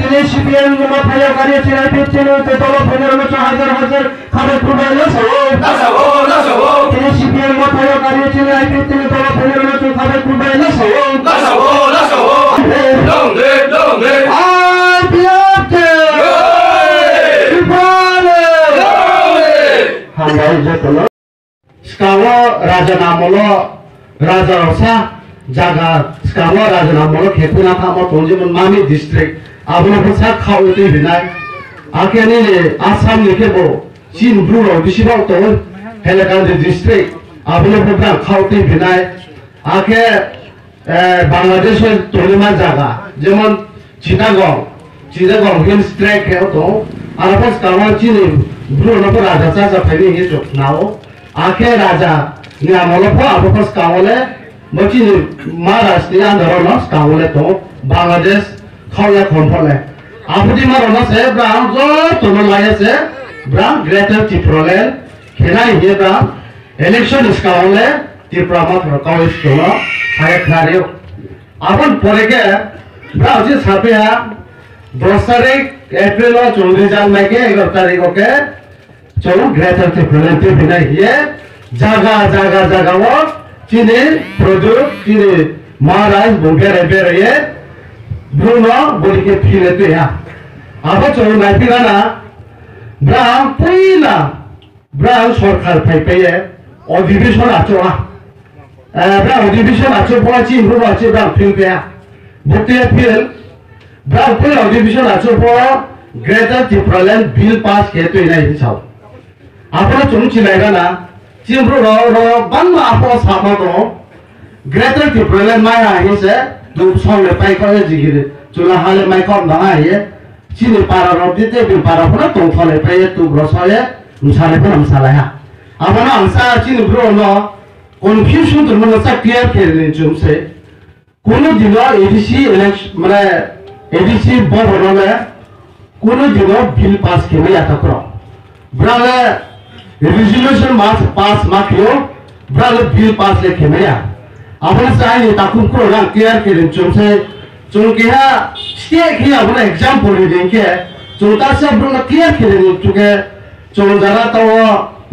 Ini CPIM Motha Yakargui IPFT itu tolong benar hajar kami kuda nasa. Ini CPIM Motha Yakargui IPFT itu tolong benar kami kuda nasa. IPFT. Handai jatuh. Sekarang Raja Namolo, Raja Rosa, jaga sekarang Raja Namolo kepuna kamu tunjuk Mami district. Abang pasal kau itu binai. Akhirnya ni Assam ni kebo, Chin Blue di sini tu, Helakandi district. Abang pasal kau itu binai. Akhir Bangladesh tu lima jaga. Jeman Chittagong hill strike kau tu. Arafas kawan Chin Blue nampak Raja sahaja pilih itu. Now akhir Raja ni amalo pun abang pas kawan le, macam Maharashtra andar orang kawan le tu Bangladesh. Kau ya kontrol le. Apa di mana orang se, berang jauh tuan laya se, berang Greater TIPRA le, kena ini berang election iskau le, TIPRA mat kau iskau, Khaikha rio. Apa pore ke, berang je sampai ya, 10 तारीख April lo 14 jam mai ke 11 तारीख को के, चलो Greater TIPRA le tu bina ये, jaga वो, चीनी product चीनी Maharashtra bunker repair ये. Bruno boleh ke pilih tu ya. Apa cakap nanti kan? Berang pula, berang sorkar payah, audition acu lah. Berang audition acu pula cing Bruno acu berang pilih ya. Bukti pilih, berang pula audition acu pula Greater TIPRA land bill pass ke tu ini hisap. Apa cuma cilai kan? Cing Bruno bangga apa sama tu? Greater TIPRA land mana hisap? Dua soal lepai kau je gini, cuma hal lepai kau dah ye, sini para roti tu bil para pun tu soal lepai tu grosso ye, misalnya pun misalnya ya. Apa na angsa sini bro no, confusion tu mana sa clear kiri jom se, kono juga edisi election, mana edisi bawa mana, kono juga bill pass kini ya tak kau, berapa resolution pass makio, berapa bill pass le kini ya. Apa saya ni takut kau orang clear kirim cuma kia setiap kia apa example ni dengke cuma tak siap berang clear kirim cuma jalan tahu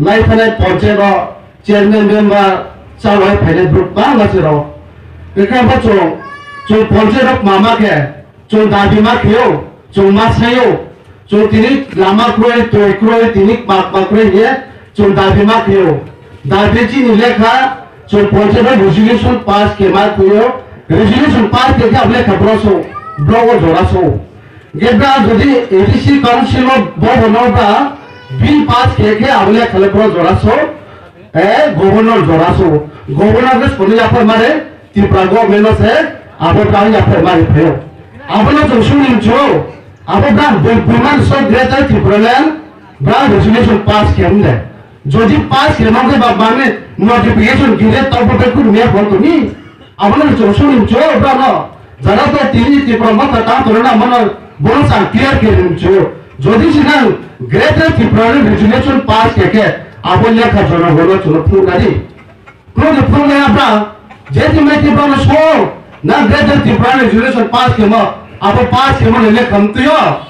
life ni project lo chairman member sahaja pilot group bang macam lo kenapa cuma project lo mama ke cuma dadi mak yo cuma sayo cuma tini lama kue tu kue tini mak kue ye cuma dadi mak yo dadi cini lekha so project resolution pass ke mat kuyo resolution pass ke apne khabro so blogo jora so gebra jodi ADC council of bohonota bill pass ke apne khabro jora so governor jora so governor ke poni apar mare TIPRA government se apar kahi apar mare phayo apne jo sunin jo apar bra buman so Greater TIPRA land bra resolution pass ke amne jodi pass ke no ke babane notification kira tahu apa pun dia pun tu ni, awalnya jodoh jodoh berapa, jangan tu tini TIPRA mata tak tu orang mana bonus clear kirim jodoh, jadi sih Greater TIPRA resolution pass ke, awalnya kerana bonus jodoh pun tadi, pun ni apa, jadi macam mana so, na Greater TIPRA resolution pass ke mah, apa pass ke mana ni kamu tu ya,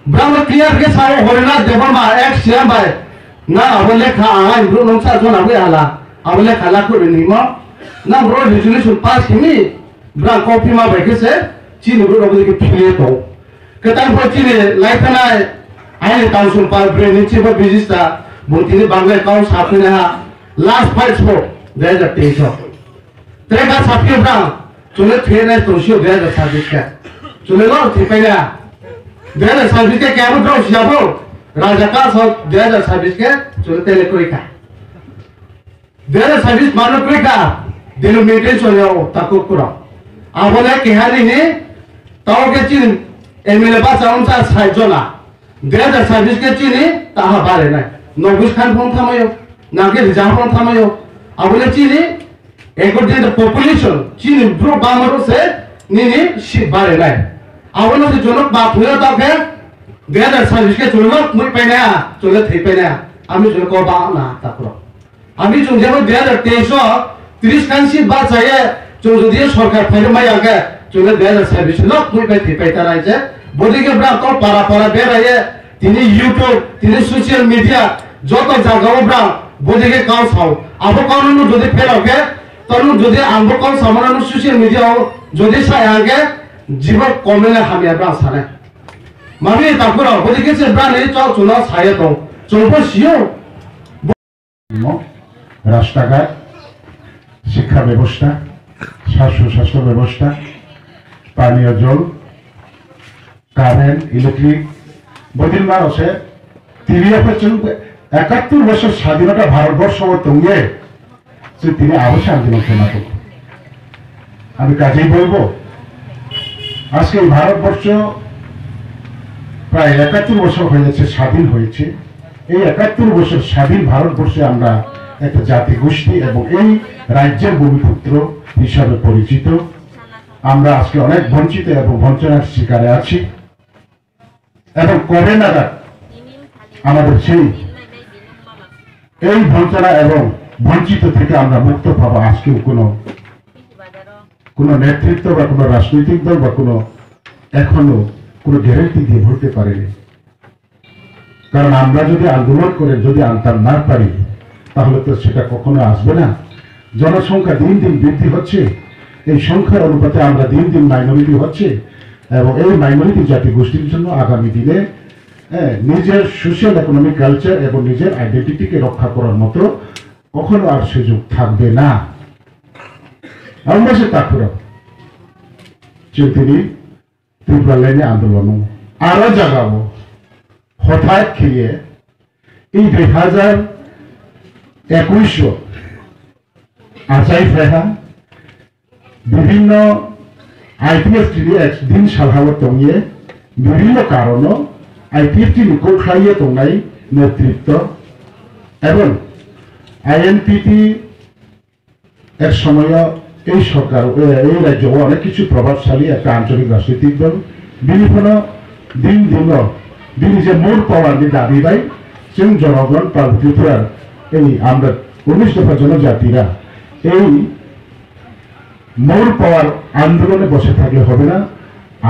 berapa clear ke saya orang depan mah X siapa na awalnya kah bro nongsa zona gue ala awalnya kalah ku ini mah na bro resolution pass kini bro kopi mah baik se cini bro awalnya ke pilih tu kita pun cini life na ayat council pass bro ini cipa business ta buntini bangga kau sapi na last fight sport dia jadi teso terus sapi bro cuma trainer tu sih dia jadi service ke cuma lo tipe dia jadi service ke kaya bro siapa Raja ka so dia ada service ke cuma telekoi ka dia ada service mana koi ka dulu maintain soalnya takut kurang awalnya kehari ni tahu ke cini MLA pas orang sa sahaja dia ada service ke cini tak apa le nobus kan pun thamayo nage rijang pun thamayo awalnya cini according to population cini bro bamaro se ni ship bare awalnya si jonok ba punya tahu ke dia ada service ke cuma mui pena cuma thei pena kami cuma kau bawa na tak pro kami cuma jauh dia ada teso 30 kan sih bahasa ya cuma dia sorkar firma yang ke cuma dia ada service lo mui pena thei pena aja বদিকে ব্রা তো পাড়া পাড়া বেড়াইয়ে তিনি YouTube তিনি social media যত জায়গাও bra বদিকে cow Sao আবো কাউনো যদি ফেরাওকে তখন যদি আঙ্গো কাউ সামানো সোশ্যাল মিডিয়াও যদি সায়াগে জীবন কমেলে হামিয়া ব্রা সানে মামি তারপরে বদিকে সে ব্রা নেই চল চুনা সায়ে তো চলবো সিও রাস্তাঘাট শিক্ষা ব্যবস্থা স্বাস্থ্য ব্যবস্থা পানীয় জল কারেন্ট ইলেকট্রিক বদিন মানুষে 71 বছর স্বাধীনতা ভারতবর্ষ তঙ্গে তিনি আবশ্যক আন্দোলন নাটক আমি কাজেই বলবো আজকে ভারতবর্ষ প্রায় 71 বছর হয়ে যাচ্ছে স্বাধীন হয়েছে এই 71 বছর স্বাধীন ভারতবর্ষে আমরা একটা জাতি গোষ্ঠী এবং এই রাজ্যের ভূমিপুত্র হিসাবে পরিচিত আমরা আজকে অনেক বঞ্চিত এবং বঞ্চনার শিকারে আছি এবং কবে নাগাদ আমাদের সেই এই বঞ্চনা এবং বঞ্চিত থেকে আমরা মুক্ত পাবো আজকেও কোনো নেতৃত্ব বা কোনো রাজনৈতিক দল বা কোনো এখনো কোনো গ্যারেন্টি দিয়ে বলতে পারেনি কারণ আমরা যদি আন্দোলন করে যদি আনতে না পারি তাহলে তো সেটা কখনো আসবে না জনসংখ্যা দিন দিন বৃদ্ধি হচ্ছে এই সংখ্যার অনুপাতে আমরা দিন দিন মাইনরিটি হচ্ছে এবং এই মাইনরিটি জাতি গোষ্ঠীর জন্য আগামী দিনে নিজের সোশ্যাল ইকোনমিক কালচার এবং নিজের আইডেন্টিটিকে রক্ষা করার মতো কখনো আর সুযোগ থাকবে না আমরা সে তাকুরা তিনি ত্রিপুরা লাইনে আন্দোলন আরো জাগাবো হঠাৎ খেয়ে এই 2021 আচাই ফেহা বিভিন্ন IPFT একদিন সাধারণ তঙ্গে বিভিন্ন কারণ IPFT নিকল খাইয়ে তঙ্গাই নেতৃত্ব এবং INPT এর সময় এই সরকার এই রাজ্য অনেক কিছু প্রভাবশালী একটা আঞ্চলিক রাজনৈতিক দল বিভিন্ন দিন দিন যে মূল পাওয়ার দাবি পাই जों জনগণ ত্রিপুরার এই আমরা 19 দফা জনজাতিরা এই মূল পাওয়ার আন্দোলনে বসে থাকলে হবে না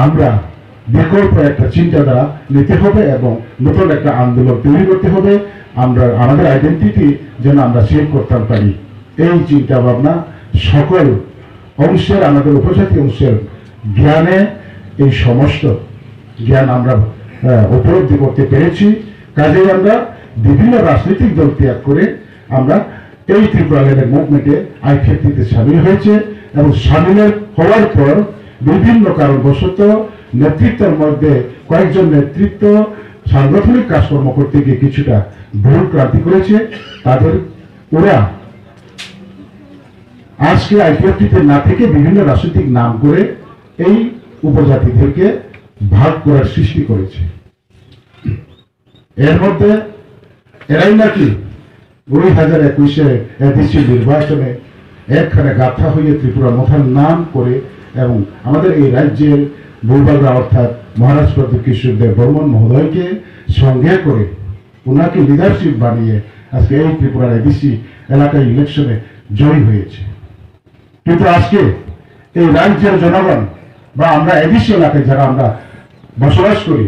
আমরা বিকল্প একটা চিন্তাধারা নিতে হবে এবং নতুন একটা আন্দোলন তৈরি করতে হবে আমরা আমাদের আইডেন্টিটি যেন আমরা সেভ করতে পারি এই চিন্তা ভাবনা সকল অংশের আমাদের উপজাতি অংশের জ্ঞানে এই সমস্ত জ্ঞান আমরা উপলব্ধি করতে পেরেছি কাজেই আমরা বিভিন্ন রাজনৈতিক দল ত্যাগ করে আমরা এই ত্রিপুরা লেভেল মুভমেন্টে IPFT-তে সামিল হয়েছে এবং সামিল হওয়ার পর বিভিন্ন কারণবশত নেতৃত্বের মধ্যে কয়েকজন নেতৃত্ব সাংগঠনিক কাজকর্ম করতে গিয়ে কিছুটা ভুল ক্রান্তি করেছে তাদের ওরা আজকে IPFT-তে না থেকে বিভিন্ন রাজনৈতিক নাম করে এই উপজাতিদেরকে ভাগ করার সৃষ্টি করেছে এর মধ্যে এরাই নাকি 2021-এ এডিসি নির্বাচনে একখানে গাথা হয়ে ত্রিপুরা মথার নাম করে এবং আমাদের এই রাজ্যের ভূপালরা অর্থাৎ মহারাজ প্রদীপ কিশোর দেব বর্মন মহোদয়কে সঙ্গে করে ওনাকে লিডারশিপ বানিয়ে আজকে এই ত্রিপুরার এডিসি এলাকায় ইলেকশনে জয়ী হয়েছে কিন্তু আজকে এই রাজ্যের জনগণ বা আমরা এডিসি এলাকায় যারা আমরা বসবাস করি